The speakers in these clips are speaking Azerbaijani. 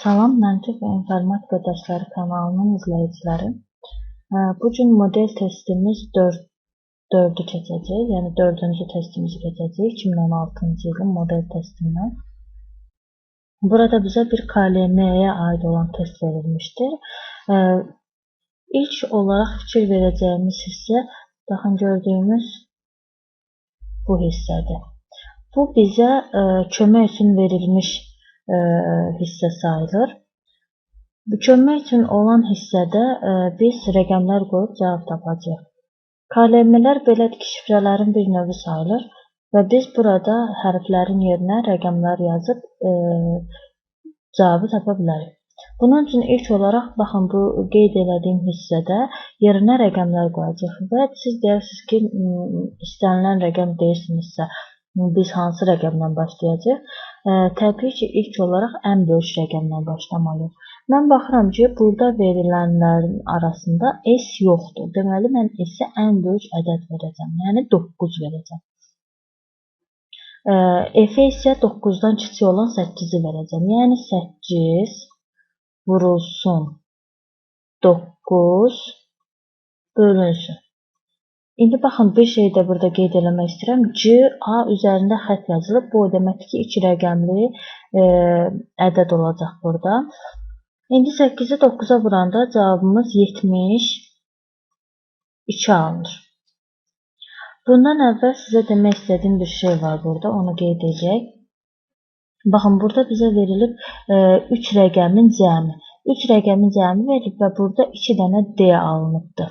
Salam, Məntiq və İnformatika Dərsləri kanalının izləyiciləri. Bu gün model testimiz 4-ü keçəcək, yəni 4-cü testimizi keçəcək 2016-cı ilin model testindən. Burada bizə bir KLM-yə aid olan test verilmişdir. İlk olaraq fikir verəcəyimiz hissə, baxın gördüyümüz bu hissədir. Bu bizə kömək üçün verilmiş hissə sayılır. Bu kömək üçün olan hissədə biz rəqəmlər qoyub cavab tapacağıq. KLM-lər belədir ki, şifrələrin bir növü sayılır və biz burada hərflərin yerinə rəqəmlər yazıb cavabı tapa bilərik. Bunun üçün ilk olaraq baxın bu qeyd elədiyim hissədə yerinə rəqəmlər qoyacağıq və siz deyirsiniz ki, istənilən rəqəm deyirsinizsə biz hansı rəqəmdən başlayacağıq? Təbii ki, ilk olaraq ən böyük rəqəmdən başlamalıyıq. Mən baxıram ki, burada verilənlərin arasında S yoxdur. Deməli, mən S-ə ən böyük ədəd verəcəm, yəni 9 verəcəm. F-ə isə 9-dan kiçik olan 8-i verəcəm. Yəni 8 vurulsun 9 bölünsün. İndi baxın, bir şey də burada qeyd eləmək istəyirəm. C-A üzərində xətt yazılıb. Bu o deməkdir ki, 2 rəqəmli ədəd olacaq burada. İndi 8-i 9-a vuranda cavabımız 72 alınır. Bundan əvvəl sizə demək istədiyim bir şey var burada. Onu qeyd edəcək. Baxın, burada bizə verilib 3 rəqəmin cəmi. 3 rəqəmin cəmi verilib və burada 2 dənə D alınıbdır.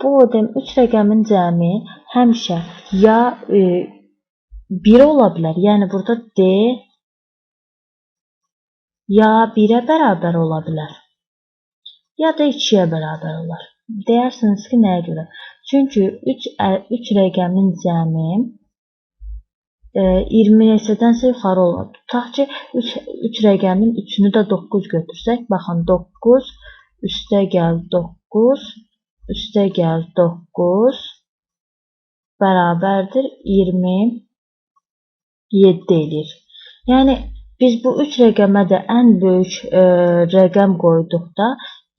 Bu 3 rəqəmin cəmi həmişə ya 1 ola bilər, yəni burada D ya 1-ə bərabər ola bilər, ya da 2-yə bərabər olar. Deyirsiniz ki, nəyə görə? Çünki 3 rəqəmin cəmi 20 neçədənsə yuxarı olur. Tutaq ki, 3 rəqəmin 3-ünü də 9 götürsək, baxın 9 üstə gəl 9 üstə gəl 9 bərabərdir 27 edir. Yəni, biz bu 3 rəqəmə də ən böyük rəqəm qoyduqda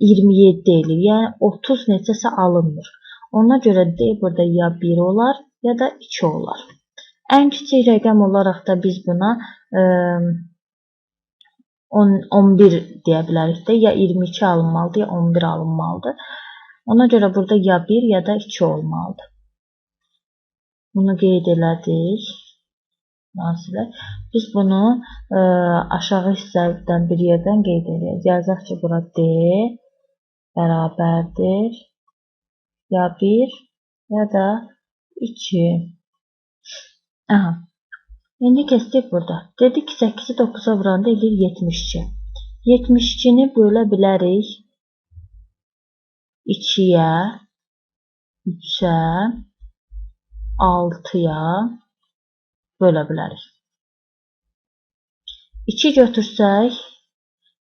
27 edir. Yəni, 30 neçəsə alınmır. Ona görə D burada ya 1 olar, ya da 2 olar. Ən kiçik rəqəm olaraq da biz buna 11 deyə bilərik də. Ya 22 alınmalıdır, ya 11 alınmalıdır. Ona görə burada ya 1 ya da 2 olmalıdır. Bunu qeyd elədik. Biz bunu aşağı hissədən bir yerdən qeyd edək. Yazaq ki, bura D bərabərdir ya 1 ya da 2. Aha. İndi keçdik burada. Dedik ki, 8-i 9-a vuranda edir 72. 72-ni bölə bilərik 2-yə, 3-ə, 6-ya bölə bilərik. 2 götürsək,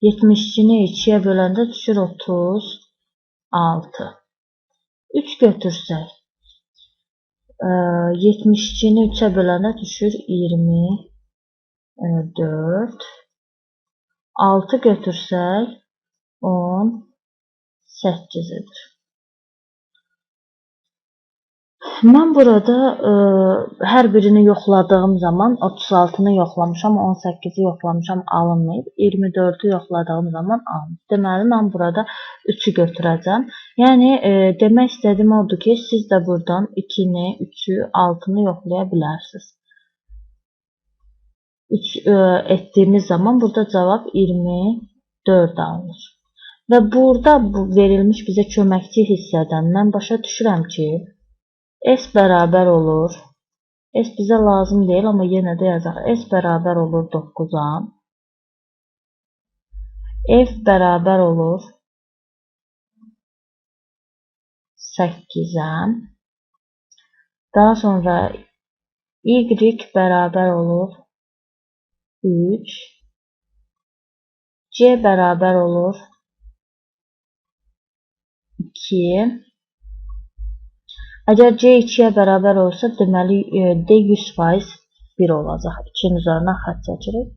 72-ni 2-yə böləndə düşür 36. 3 götürsək, 72-ni 3-ə böləndə düşür 24. 6 götürsək, 18-dir. Mən burada hər birini yoxladığım zaman 36-nı yoxlamışam, 18-i yoxlamışam, alınmayıb. 24-ü yoxladığım zaman alınıb. Deməli, mən burada 3-ü götürəcəm. Yəni, demək istədiyim odur ki, siz də buradan 2-ni, 3-ü, 6-nı yoxlaya bilərsiniz. 3 etdiyimiz zaman burada cavab 24 alınır. Və burada verilmiş bizə köməkçi hissədən mən başa düşürəm ki, S bərabər olur. S bizə lazım deyil, amma yenə də yazaq. S bərabər olur 9-a. F bərabər olur 8-ə. Daha sonra Y bərabər olur 3. C bərabər olur 2. Əgər C 2-yə bərabər olsa, deməli D 100% 1 olacaq. 2-nin üzərindən xətt çəkirik.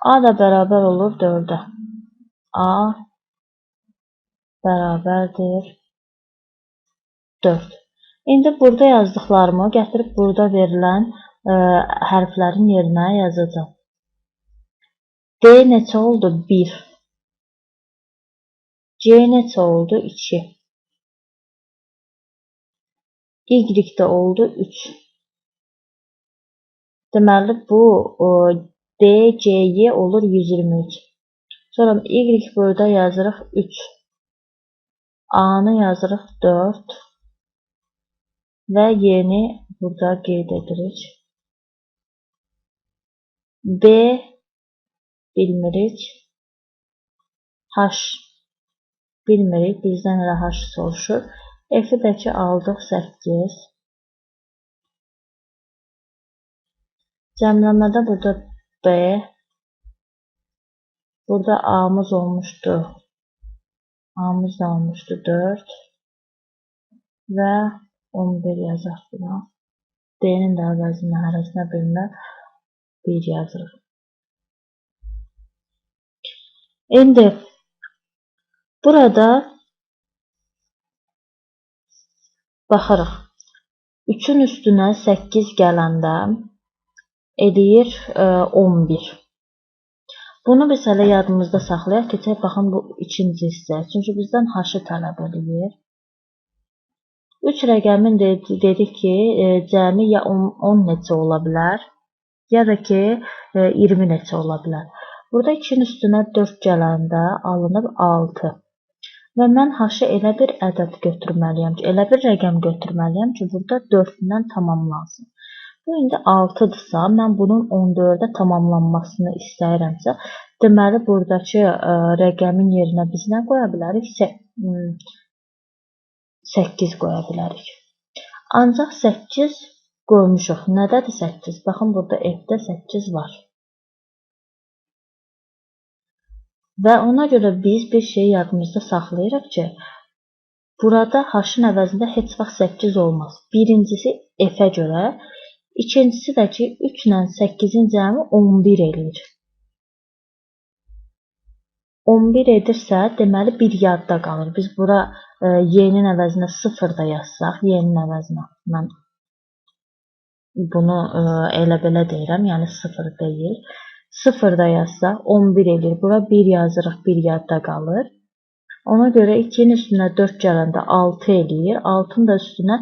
A da bərabər olur 4-ə. A bərabərdir 4. İndi burada yazdıqlarımı gətirib burada verilən hərflərin yerinə yazacağım. D neçə oldu? 1. C neçə oldu? 2. Y də oldu 3. Deməli bu D, C, Y olur 123. Sonra Y burada yazırıq 3. A-nı yazırıq 4. Və Y-ni burada qeyd edirik. B bilmirik. H bilmirik. Bizdən elə H soruşur. F-i də ki aldıq 8. Cəmləmədə burada B. Burada A-mız olmuşdu. A-mız da olmuşdu 4. Və 11 yazaq buna. D-nin də əvəzinə hərəsinə birinə 1 yazırıq. İndi burada baxırıq. 3-ün üstünə 8 gələndə eləyir 11. Bunu biz hələ yadımızda saxlayaq. Keçək baxın bu ikinci hissə. Çünki bizdən H-ı tələb edir. 3 rəqəmin dedik ki, cəmi ya 10 neçə ola bilər, ya da ki 20 neçə ola bilər. Burada 2-nin üstünə 4 gələndə alınır 6. Və mən H-ı elə bir ədəd götürməliyəm ki, elə bir rəqəm götürməliyəm ki, burada 4-dən tamamlansın. Bu indi 6-dırsa, mən bunun 14-ə tamamlanmasını istəyirəmsə, deməli buradakı rəqəmin yerinə biz nə qoya bilərik? 8 qoya bilərik. Ancaq 8 qoymuşuq. Nədədir 8? Baxın, burada F-də 8 var. Və ona görə biz bir şey yadımızda saxlayırıq ki, burada H-ın əvəzində heç vaxt 8 olmaz. Birincisi F-ə görə, ikincisi də ki, 3 ilə 8-in cəmi 11 eləyir. 11 edirsə, deməli 1 yadda qalır. Biz bura Y-nin əvəzinə 0 da yazsaq, Y-nin əvəzinə mən bunu elə belə deyirəm, yəni 0 deyil. 0 da yazsaq 11 eləyir. Bura 1 yazırıq, 1 yadda qalır. Ona görə 2-nin üstünə 4 gələndə 6 eləyir. 6-nın da üstünə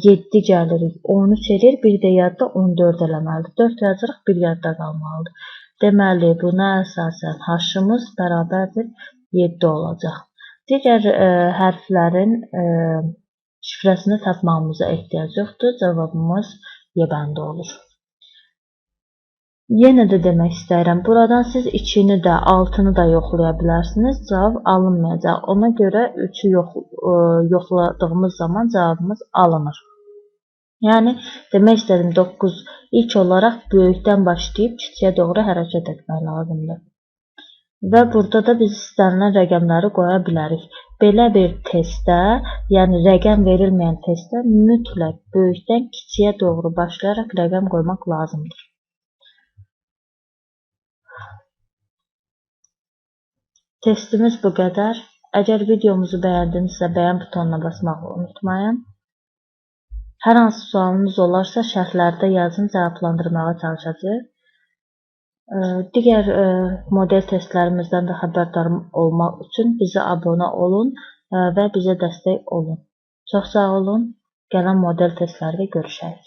7 gəlirik, 13 eləyir. Bir də yadda 14 eləməlidir. 4 yazırıq, 1 yadda qalmalıdır. Deməli, buna əsasən H-ımız bərabərdir 7 olacaq. Digər hərflərin şifrəsini tapmamıza ehtiyac yoxdur. Cavabımız Y bəndi olur. Yenə də demək istəyirəm. Buradan siz 2-ni də, 6-nı da yoxlaya bilərsiniz. Cavab alınmayacaq. Ona görə 3-ü yoxladığımız zaman cavabımız alınır. Yəni, demək istədim 9 ilk olaraq böyükdən başlayıb kiçiyə doğru hərəkət etmək lazımdır. Və burada da biz istənilən rəqəmləri qoya bilərik. Belə bir testdə, yəni rəqəm verilməyən testdə mütləq böyükdən kiçiyə doğru başlayaraq rəqəm qoymaq lazımdır. Testimiz bu qədər. Əgər videomuzu bəyəndinizsə, bəyən butonuna basmağı unutmayın. Hər hansı sualınız olarsa, şərhlərdə yazın, cavablandırmağa çalışacağıq. Digər model testlərimizdən də xəbərdar olmaq üçün bizə abunə olun və bizə dəstək olun. Çox sağ olun. Gələn model testlərdə görüşək.